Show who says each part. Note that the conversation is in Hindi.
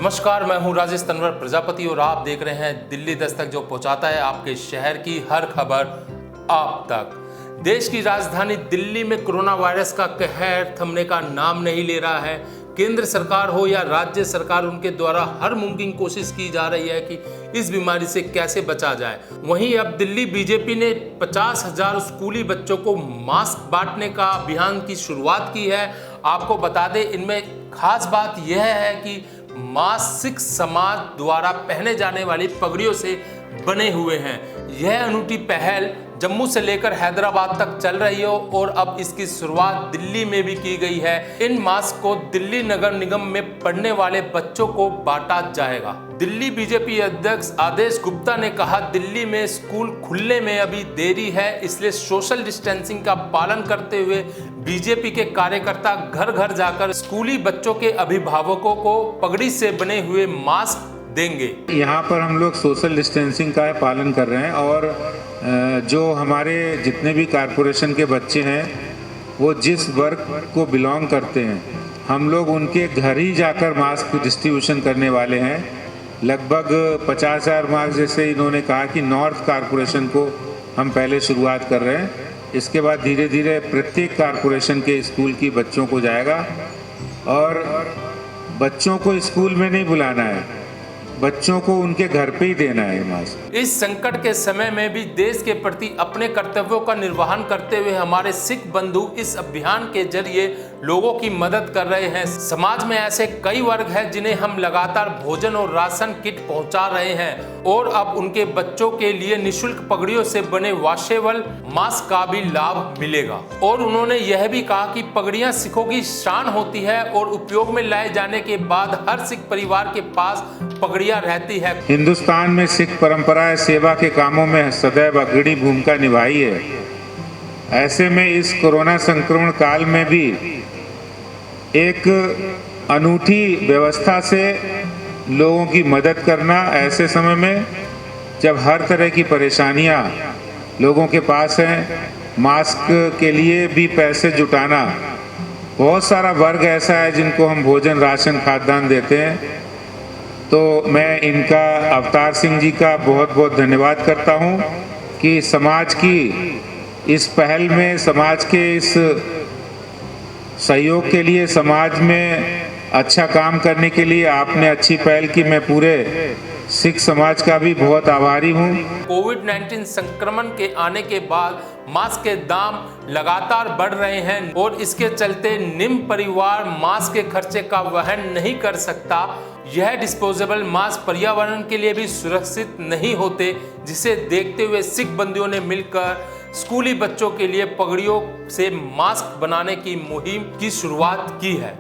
Speaker 1: नमस्कार, मैं हूं राजेश तन्वर प्रजापति और आप देख रहे हैं दिल्ली दस्तक, जो पहुंचाता है आपके शहर की हर खबर आप तक। देश की राजधानी दिल्ली में कोरोना वायरस का कहर थमने का नाम नहीं ले रहा है। केंद्र सरकार हो या राज्य सरकार, उनके द्वारा हर मुमकिन कोशिश की जा रही है कि इस बीमारी से कैसे बचा जाए। वहीं अब दिल्ली बीजेपी ने 50,000 स्कूली बच्चों को मास्क बांटने का अभियान की शुरुआत की है। आपको बता दें, इनमें खास बात यह है कि मास्क सिख समाज द्वारा पहने जाने वाली पगड़ियों से बने हुए हैं। यह अनूठी पहल जम्मू से लेकर हैदराबाद तक चल रही है और अब इसकी शुरुआत दिल्ली में भी की गई है। इन मास्क को दिल्ली नगर निगम में पढ़ने वाले बच्चों को बांटा जाएगा। दिल्ली बीजेपी अध्यक्ष आदेश गुप्ता ने कहा, दिल्ली में स्कूल खुलने में अभी देरी है, इसलिए सोशल डिस्टेंसिंग का पालन करते हुए बीजेपी के कार्यकर्ता घर घर जाकर स्कूली बच्चों के अभिभावकों को पगड़ी से बने हुए मास्क देंगे।
Speaker 2: यहाँ पर हम लोग सोशल डिस्टेंसिंग का पालन कर रहे हैं और जो हमारे जितने भी कारपोरेशन के बच्चे हैं, वो जिस वर्ग को बिलोंग करते हैं, हम लोग उनके घर ही जाकर मास्क डिस्ट्रीब्यूशन करने वाले हैं। लगभग 50,000 मास्क, जैसे इन्होंने कहा कि नॉर्थ कारपोरेशन को हम पहले शुरुआत कर रहे हैं। इसके बाद धीरे धीरे प्रत्येक कारपोरेशन के स्कूल की बच्चों को जाएगा और बच्चों को स्कूल में नहीं बुलाना है, बच्चों को उनके घर पे ही देना है मास्क।
Speaker 1: इस संकट के समय में भी देश के प्रति अपने कर्तव्यों का निर्वहन करते हुए हमारे सिख बंधु इस अभियान के जरिए लोगों की मदद कर रहे हैं। समाज में ऐसे कई वर्ग हैं जिन्हें हम लगातार भोजन और राशन किट पहुंचा रहे हैं और अब उनके बच्चों के लिए निःशुल्क पगड़ियों से बने वॉशेबल मास्क का भी लाभ मिलेगा। और उन्होंने यह भी कहा कि पगड़ियां सिखों की शान होती है और उपयोग में लाए जाने के बाद हर सिख परिवार के पास पगड़ियां रहती है।
Speaker 2: हिंदुस्तान में सिख परंपरा सेवा के कामों में सदैव अग्रणी भूमिका निभाई है। ऐसे में इस कोरोना संक्रमण काल में भी एक अनूठी व्यवस्था से लोगों की मदद करना, ऐसे समय में जब हर तरह की परेशानियां लोगों के पास हैं, मास्क के लिए भी पैसे जुटाना। बहुत सारा वर्ग ऐसा है जिनको हम भोजन, राशन, खाद्यान्न देते हैं, तो मैं इनका, अवतार सिंह जी का बहुत बहुत धन्यवाद करता हूं कि समाज की इस पहल में, समाज के इस सहयोग के लिए, समाज में अच्छा काम करने के लिए आपने अच्छी पहल की। मैं पूरे सिख समाज का भी बहुत आभारी हूँ।
Speaker 1: कोविड-19 संक्रमण के आने के बाद मास्क के दाम लगातार बढ़ रहे हैं और इसके चलते निम्न परिवार मास्क के खर्चे का वहन नहीं कर सकता। यह डिस्पोजेबल मास्क पर्यावरण के लिए भी सुरक्षित नहीं होते, जिसे देखते हुए सिख बंधुओं ने मिलकर स्कूली बच्चों के लिए पगड़ियों से मास्क बनाने की मुहिम की शुरुआत की है।